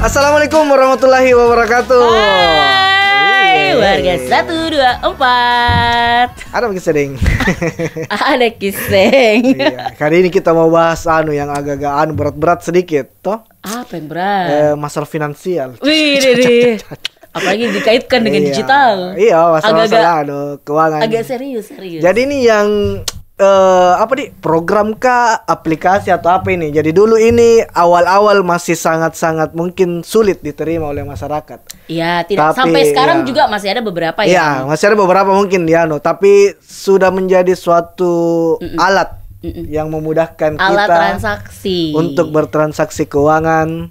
Assalamualaikum warahmatullahi wabarakatuh. Hai, warga 124. Ada kiseng. Ada kiseng. Iya, kali ini kita mau bahas yang agak-agak berat-berat sedikit, toh? Apa yang berat? Masalah finansial. Wih, apalagi dikaitkan dengan digital. Iya, masalah keuangan. Agak serius. Jadi ini yang program kah, aplikasi atau apa ini? Jadi dulu ini awal-awal masih sangat-sangat mungkin sulit diterima oleh masyarakat. Iya, tidak. Tapi, sampai sekarang juga masih ada beberapa ya. Iya, masih ada beberapa mungkin tapi sudah menjadi suatu alat yang memudahkan alat kita transaksi untuk bertransaksi keuangan.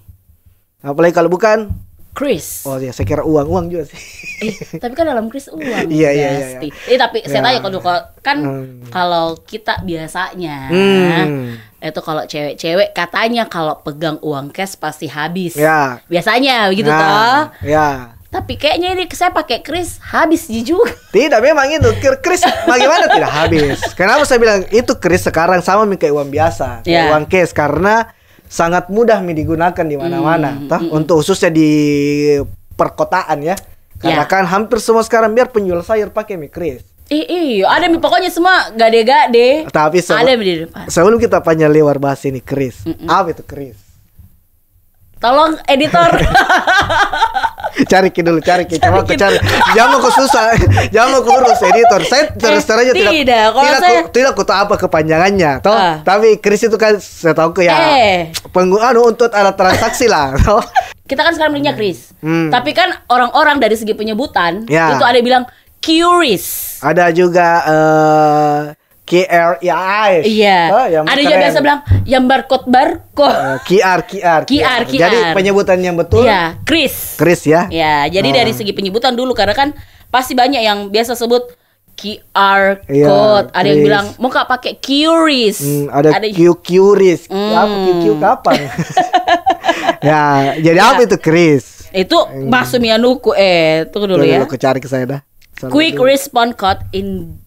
Apalagi kalau bukan Kris. Oh ya, saya kira uang juga sih. Tapi kan dalam kris uang. Iya. Tapi saya tanya kalau kita biasanya itu kalau cewek-cewek katanya kalau pegang uang cash pasti habis. Ya. Biasanya begitu toh. Ya. Tapi kayaknya ini saya pakai kris habis juga. Tidak, memang itu kris bagaimana tidak habis. Kenapa saya bilang itu kris sekarang sama kayak uang biasa, kayak uang cash, karena sangat mudah digunakan di mana-mana, untuk khususnya di perkotaan ya. Karena kan hampir semua sekarang biar penjual sayur pakai kris. Iya, ada pokoknya semua gade-gade. Tapi ada di depan. Sebelum kita panjang lebar bahas ini kris, apa itu kris? Tolong editor. cari dulu. Jangan mau susah, jangan mau urus editor. Saya terus terang aja tidak tahu apa kepanjangannya, toh. Tapi kris itu kan saya tahu penggunaan untuk alat transaksi lah, toh. Kita kan sekarang belinya kris. Tapi kan orang-orang dari segi penyebutan itu ada yang bilang QRIS. Ada juga KRIS. Iya. Ada juga biasa bilang yang barcode. QR. Jadi penyebutan yang betul. Iya, kris. Kris ya. Ya, jadi dari segi penyebutan dulu karena kan pasti banyak yang biasa sebut QR code. Ada yang bilang mau nggak pakai QRIS. Ada QRIS. Apa QQ kapan? Ya, jadi apa itu kris? Itu masuk mianuku tunggu dulu ya. Aku cari ke saya dah. Quick Response Code in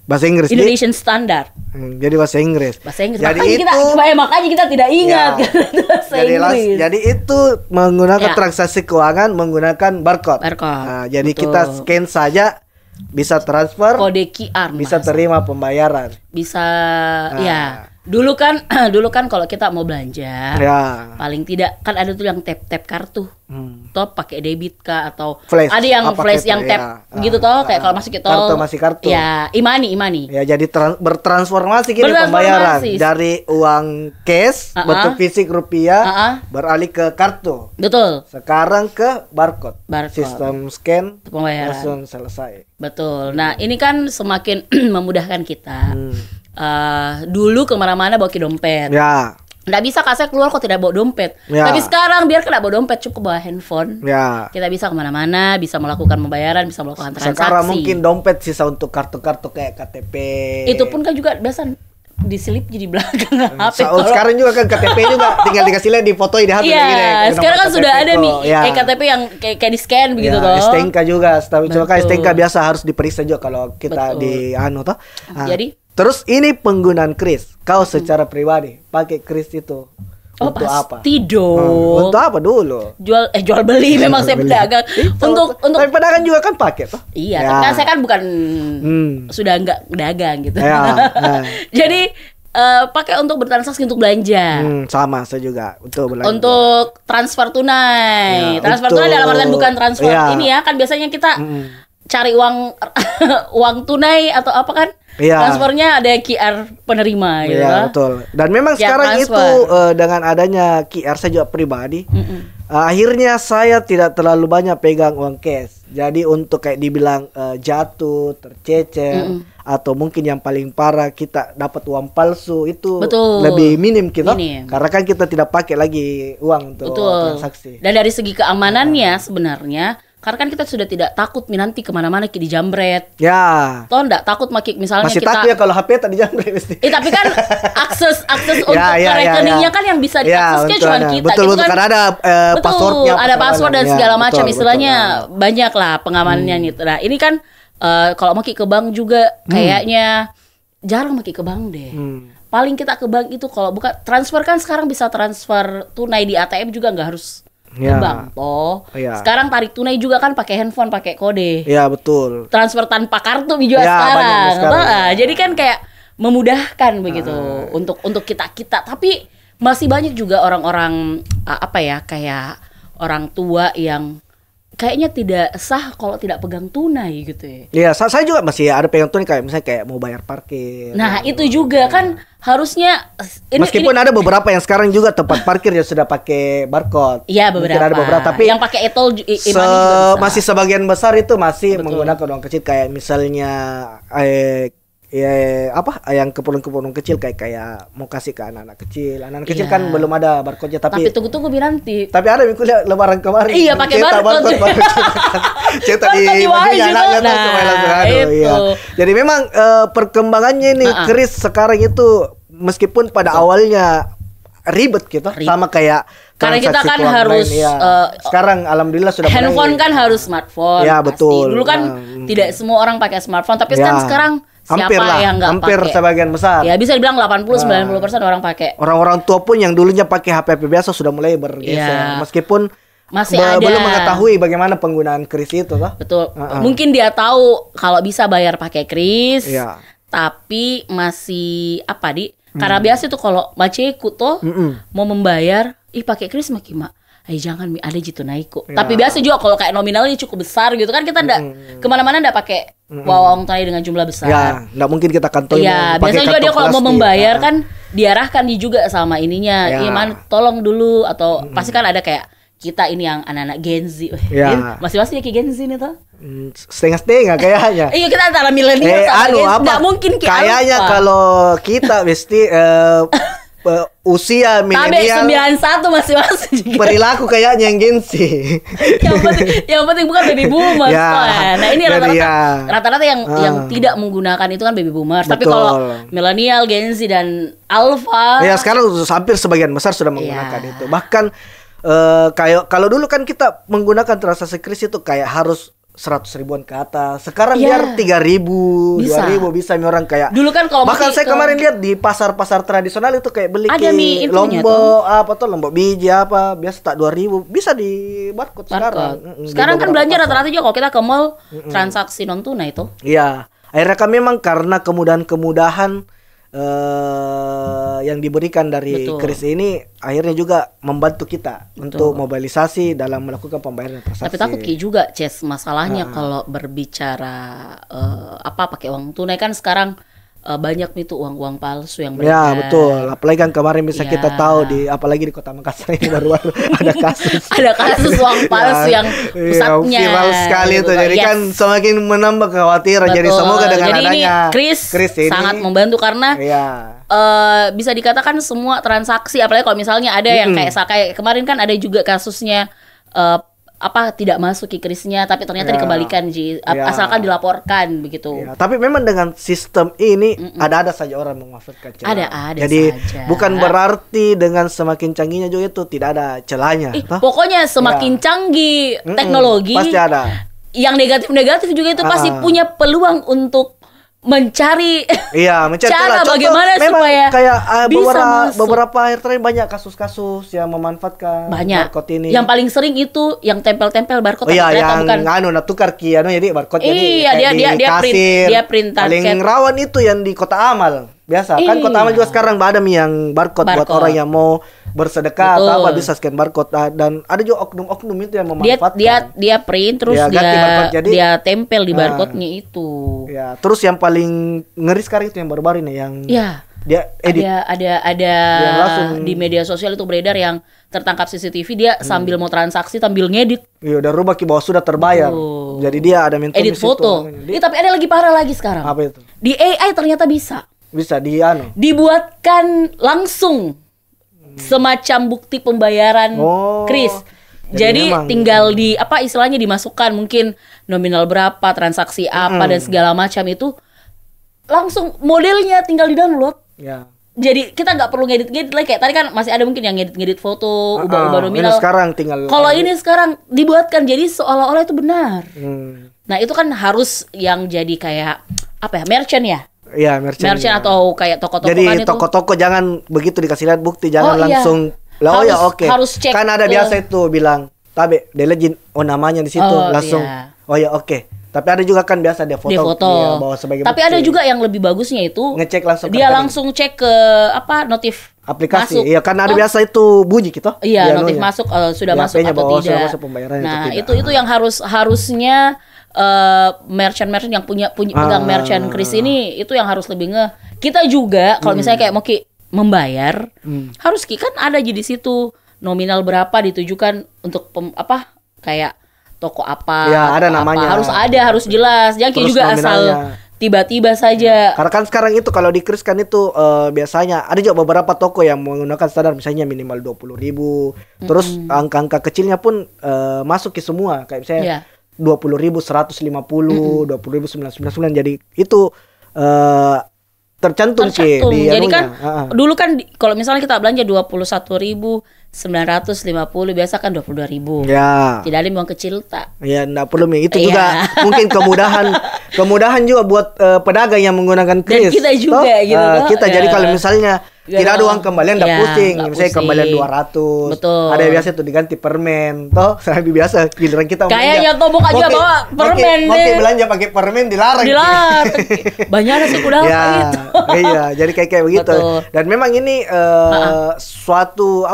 bahasa Inggris, Indonesian Standard. Jadi bahasa Inggris. Jadi makanya kita tidak ingat bahasa Inggris. Jadi itu menggunakan transaksi keuangan menggunakan barcode. Jadi kita scan saja bisa transfer, kode QR, bisa terima pembayaran. Bisa Dulu kan kalau kita mau belanja, paling tidak kan ada tuh yang tap kartu. Toh pakai debit kah atau flash, ada yang flash yang tap gitu toh, kayak kalau masuk ke tol. Kartu. Ya, imani. Ya, jadi bertransformasi pembayaran dari uang cash bentuk fisik rupiah beralih ke kartu. Betul. Sekarang ke barcode. Sistem scan pembayaran langsung selesai. Betul. Nah, ini kan semakin memudahkan kita. Dulu kemana-mana bawa dompet. Ya. Nggak bisa saya keluar kok tidak bawa dompet. Tapi sekarang biar tidak bawa dompet, cukup bawa handphone. Kita bisa kemana-mana, bisa melakukan pembayaran, bisa melakukan transaksi. Sekarang mungkin dompet sisa untuk kartu-kartu kayak KTP. Itu pun kan juga biasa diselip jadi belakang HP. Sekarang juga kan KTP juga tinggal dikasih lihat di foto di HP. Iya, sekarang kan sudah ada KTP yang kayak di scan begitu toh. STNK juga, cuma kan STNK biasa harus diperiksa juga kalau kita di toh. Jadi terus ini penggunaan kris. Kau secara pribadi pakai kris itu untuk apa? Dong. Untuk apa dulu? Jual beli memang saya pedagang. Untuk tapi pedagang juga kan pakai toh? Iya, tapi kan saya kan bukan sudah enggak dagang gitu. Jadi pakai untuk bertransaksi untuk belanja. Sama saya juga untuk belanja. Untuk transfer tunai. Transfer tunai dalam artian bukan transfer ini ya, kan biasanya kita cari uang tunai atau apa kan? Transfernya ada QR penerima gitu. Iya, betul. Dan memang sekarang transfer itu dengan adanya QR saya juga pribadi, akhirnya saya tidak terlalu banyak pegang uang cash. Jadi untuk kayak dibilang jatuh, tercecer, atau mungkin yang paling parah kita dapat uang palsu itu lebih minim kita. Karena kan kita tidak pakai lagi uang untuk transaksi. Dan dari segi keamanannya sebenarnya, karena kan kita sudah tidak takut nanti kemana-mana dijambret. Ya. Toh enggak takut misalnya masih kita. Masih takut ya kalau HP tak dijambret mesti. Tapi kan akses untuk rekeningnya kan yang bisa diaksesnya cuma kita. Betul, kan, karena ada passwordnya. Ada password dan segala macam istilahnya banyak lah pengamanannya itu. Nah ini kan kalau mau ke bank juga kayaknya jarang mau ke bank deh. Paling kita ke bank itu kalau bukan transfer kan sekarang bisa transfer tunai di ATM juga nggak harus ke bank toh. Sekarang tarik tunai juga kan pakai handphone, pakai kode. Iya, betul. Transfer tanpa kartu juga sekarang. Jadi kan kayak memudahkan begitu untuk kita. Tapi masih banyak juga orang-orang kayak orang tua yang kayaknya tidak sah kalau tidak pegang tunai gitu ya. Iya, saya juga masih ada pegang tunai kayak misalnya kayak mau bayar parkir. Nah, itu juga kan harusnya meskipun ada beberapa yang sekarang juga tempat parkir yang sudah pakai barcode. Iya, beberapa. Tapi yang pakai e-tol masih sebagian besar itu masih menggunakan uang kecil kayak misalnya yang keperluan kecil kayak mau kasih ke anak-anak kecil kan belum ada barcode-nya tapi tunggu nanti. Tapi ada yang kuliah lebaran kemarin. Iya, pakai barcode. Cetak di bajunya anaknya iya. Jadi memang perkembangannya ini kris sekarang itu meskipun pada awalnya ribet gitu sama kayak karena kita kan harus sekarang alhamdulillah sudah handphone kan harus smartphone. Ya, betul. Dulu kan tidak semua orang pakai smartphone, tapi sekarang hampir yang nggak hampir pakai? Sebagian besar. Ya bisa dibilang 80-90% orang pakai. Orang-orang tua pun yang dulunya pakai HP biasa sudah mulai bergeser. Meskipun masih ada belum mengetahui bagaimana penggunaan kris itu toh. Betul. Mungkin dia tahu kalau bisa bayar pakai kris. Tapi masih karena biasa tuh kalau maceku tuh mau membayar pakai kris makin jangan ada jitu naik kok. Tapi biasa juga kalau kayak nominalnya cukup besar gitu kan kita kemana-mana ndak pakai uang tunai dengan jumlah besar. Ya, ndak mungkin kita kantong. Iya, biasanya juga dia kalau mau membayar kan diarahkan juga sama ininya. Man, tolong dulu atau pasti kan ada kayak kita ini yang anak-anak Gen Z. Masih-masih kayak Gen Z nih toh. Setengah-setengah kayaknya. Iya, kita antara milenial sama Gen Z. Nggak mungkin kayaknya kalau kita mesti usia milenial 91 masih perilaku kayaknya yang gengsi. yang penting bukan baby boomers. Nah, ini rata-rata yang tidak menggunakan itu kan baby boomers. Tapi kalau milenial, Gen Z dan alpha sekarang hampir sebagian besar sudah menggunakan itu. Bahkan kayak kalau dulu kan kita menggunakan transaksi kris itu kayak harus 100 ribuan ke atas. Sekarang biar 3.000, 2.000 bisa orang kayak. Dulu kan kalau bahkan saya kemarin lihat di pasar-pasar tradisional itu kayak beli lombok lombok biji biasa tak 2.000 bisa di barcode sekarang. Sekarang kan belanja rata-rata juga kalau kita ke mall transaksi non tunai itu. Iya. Akhirnya kan memang karena kemudahan yang diberikan dari kris ini akhirnya juga membantu kita untuk mobilisasi dalam melakukan pembayaran transaksi. Tapi takut juga masalahnya kalau berbicara pakai uang tunai kan sekarang banyak itu uang-uang palsu yang beredar. Ya betul, apalagi kan kemarin bisa kita tahu apalagi di Kota Makassar ini baru ada kasus. Ada kasus uang palsu yang pusatnya viral sekali itu. Jadi kan semakin menambah kekhawatiran. Jadi semoga dengan adanya kris ini sangat membantu karena bisa dikatakan semua transaksi, apalagi kalau misalnya ada yang kayak kemarin kan ada juga kasusnya tidak masuk ke krisnya tapi ternyata dikembalikan asalkan dilaporkan begitu. Tapi memang dengan sistem ini ada saja orang memanfaatkan celah. Ada jadi saja. Bukan berarti dengan semakin canggihnya juga itu tidak ada celahnya. Pokoknya semakin canggih teknologi pasti ada. Yang negatif juga itu pasti punya peluang untuk mencari cara bagaimana supaya kayak beberapa akhir terakhir banyak kasus-kasus yang memanfaatkan barcode ini. Yang paling sering itu yang tempel-tempel barcode yang bukan tukar jadi barcode dia print target. Paling rawan itu yang di Kota Amal. Biasa kan Kota Amal juga sekarang ada yang barcode buat orang yang mau bersedekah atau bisa scan barcode dan ada juga oknum-oknum itu yang memanfaatkan. Dia print terus dia tempel di barcode-nya itu. Ya, terus yang paling ngeri sekarang itu yang baru-baru ini yang dia edit. Ada di media sosial itu beredar yang tertangkap CCTV dia sambil mau transaksi sambil ngedit. Iya, udah rubah bahwa sudah terbayar. Jadi dia ada mentor edit foto. Tapi ada lagi parah lagi sekarang. Apa itu? Di AI ternyata bisa dibuatkan langsung semacam bukti pembayaran kris. Jadi tinggal istilahnya dimasukkan mungkin nominal berapa, transaksi apa dan segala macam itu langsung modelnya tinggal di-download. Jadi kita nggak perlu ngedit lagi kayak tadi kan masih ada mungkin yang ngedit foto, ubah nominal. Sekarang tinggal. Kalau ini sekarang dibuatkan jadi seolah-olah itu benar. Nah, itu kan harus yang jadi kayak merchant ya? Iya, merchant atau kayak toko-toko jadi kan toko-toko jangan begitu dikasih lihat bukti, jangan langsung Lah ya harus cek. Kan ada biasa itu bilang tabe delegin namanya di situ langsung. Iya. Oh ya Tapi ada juga kan biasa dia foto. Dia bawa sebagai Tapi bukti. Ada juga yang lebih bagusnya itu ngecek langsung. Dia langsung cek ke notif aplikasi. Masuk. Iya, karena ada biasa itu bunyi gitu. Iya, notif masuk sudah masuk atau tidak. Sudah masuk pembayaran nah, itu yang harusnya merchant yang punya pegang merchant Kris ini itu yang harus lebih Kita juga kalau misalnya kayak mau membayar, harus kan ada di situ nominal berapa ditujukan untuk kayak toko apa. Ya, ada namanya. Harus jelas. Jangan juga asal tiba-tiba saja. Karena kan sekarang itu kalau di Kris kan itu biasanya ada juga beberapa toko yang menggunakan standar misalnya minimal 20.000. Terus angka-angka kecilnya pun masuk ke semua. Kayak misalnya 20.000 150, 20.000 999. Jadi itu tercantum. Jadi kan dulu kan kalau misalnya kita belanja 21.950 biasa kan 22.000. Ya. Tidak ada yang kecil tak. Ya, enggak perlu itu juga mungkin kemudahan juga buat pedagang yang menggunakan Kris. Dan kita juga gitu. Kita jadi kalau misalnya tidak ada uang kembalian enggak pusing. Misalnya kembalian 200. Betul. Ada yang biasa itu diganti permen. Lebih biasa giliran kita kayaknya Tombok aja bawa permen deh. Mau belanja pakai permen dilarang. Banyak sih udah gitu. Iya, jadi kayak begitu. Dan memang ini suatu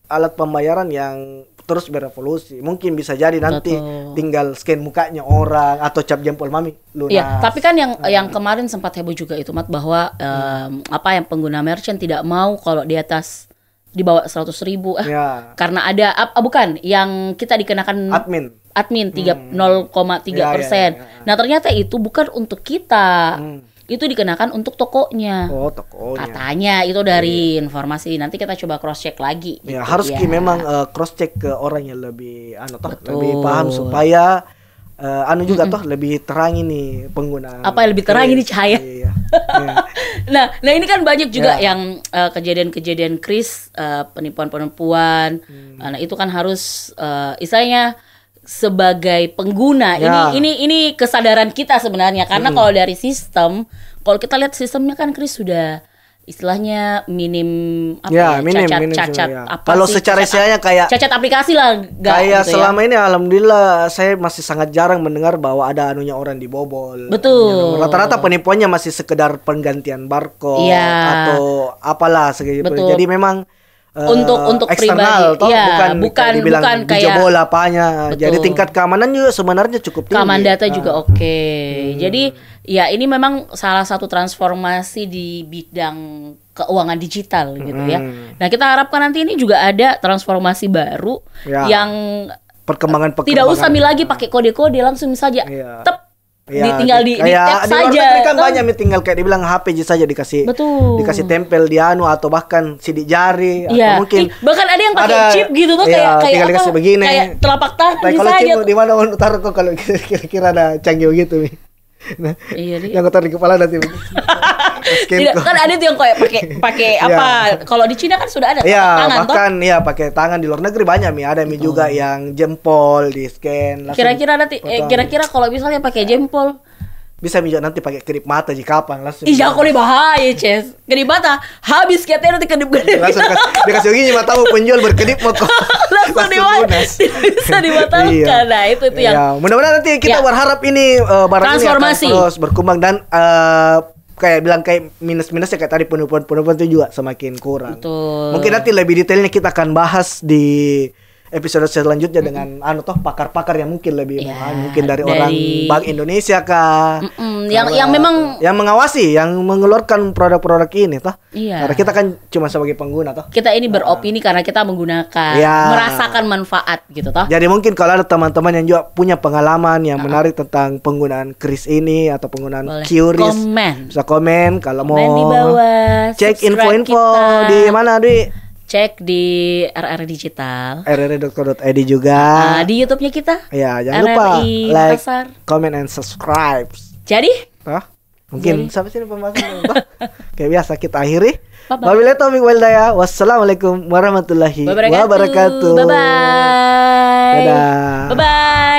alat pembayaran yang terus berevolusi. Mungkin bisa jadi nanti tinggal scan mukanya orang atau cap jempol mami lunas. Iya, tapi kan yang kemarin sempat heboh juga itu Mat bahwa yang pengguna merchant tidak mau kalau di atas di bawah 100.000 karena ada bukan yang kita dikenakan admin 0,3%. Nah, ternyata itu bukan untuk kita. Itu dikenakan untuk tokonya. Tokonya. Katanya itu dari informasi. Nanti kita coba cross check lagi. Ya, harus memang cross check ke orang yang lebih lebih paham supaya juga lebih terang ini pengguna. Apa yang lebih terang ini cahaya. Iya. Nah ini kan banyak juga yang kejadian-kejadian Kris, penipuan-penipuan. Nah, itu kan harus istilahnya sebagai pengguna ini kesadaran kita sebenarnya karena kalau dari sistem, kalau kita lihat sistemnya kan Kris sudah istilahnya minim cacat apa kalau secara istilahnya kayak cacat aplikasi lah kayak gitu selama ini alhamdulillah saya masih sangat jarang mendengar bahwa ada orang dibobol. Betul. Rata-rata penipuannya masih sekedar penggantian barcode atau apalah segitu. Jadi memang untuk eksternal pribadi, bukan kayak dijebol apanya. Betul. Jadi tingkat keamanan juga sebenarnya cukup tinggi. Keamanan data juga oke. Jadi ya ini memang salah satu transformasi di bidang keuangan digital gitu ya. Nah, kita harapkan nanti ini juga ada transformasi baru yang perkembangan tidak usah lagi pakai kode-kode, langsung saja tinggal di tap saja. Kan banyak tinggal kayak dibilang HP saja dikasih tempel di atau bahkan sidik jari atau mungkin bahkan ada yang pakai chip gitu tuh kayak dikasih begini. Kayak telapak tangan kalau chip di mana mau taruh kok kalau kira-kira ada canggih gitu nih. Nah, yang taruh di kepala nanti. Tidak, kan ada tuh yang kayak pakai apa? Kalau di Cina kan sudah ada tangan bahkan pakai tangan. Di luar negeri banyak ada juga yang jempol di scan. Kira-kira kalau misalnya pakai jempol bisa nanti pakai kedip mata kapan langsung. Iya, kok bahaya, Ces. Kedip mata habis katanya nanti kedip-kedip. Langsung dikasih begini matamu penjual berkedip mau kok. Langsung bisa dibatalkan. Nah, itu yang mudah-mudahan nanti kita berharap ini barang ini akan terus berkembang dan kayak minus-minusnya kayak tadi penipuan itu juga semakin kurang. Betul. Mungkin nanti lebih detailnya kita akan bahas di episode selanjutnya dengan pakar-pakar yang mungkin lebih mungkin dari orang Bank Indonesia kah, yang memang yang mengawasi, yang mengeluarkan produk-produk ini toh. Iya. Karena kita kan cuma sebagai pengguna toh. Kita ini beropini karena kita menggunakan, merasakan manfaat gitu toh. Jadi mungkin kalau ada teman-teman yang juga punya pengalaman yang menarik tentang penggunaan Kris ini atau penggunaan QRIS, bisa komen kalau mau di bawah, cek info-info di mana cek di RR Digital, rri.co.id juga. Di YouTube-nya kita. Ya, jangan lupa like, comment, and subscribe. Jadi? Mungkin sampai sini pembahasan. Kayak biasa kita akhiri. Wabillahi taufiq wal hidayah. Wassalamualaikum warahmatullahi wabarakatuh. Bye-bye. Dadah. Bye-bye.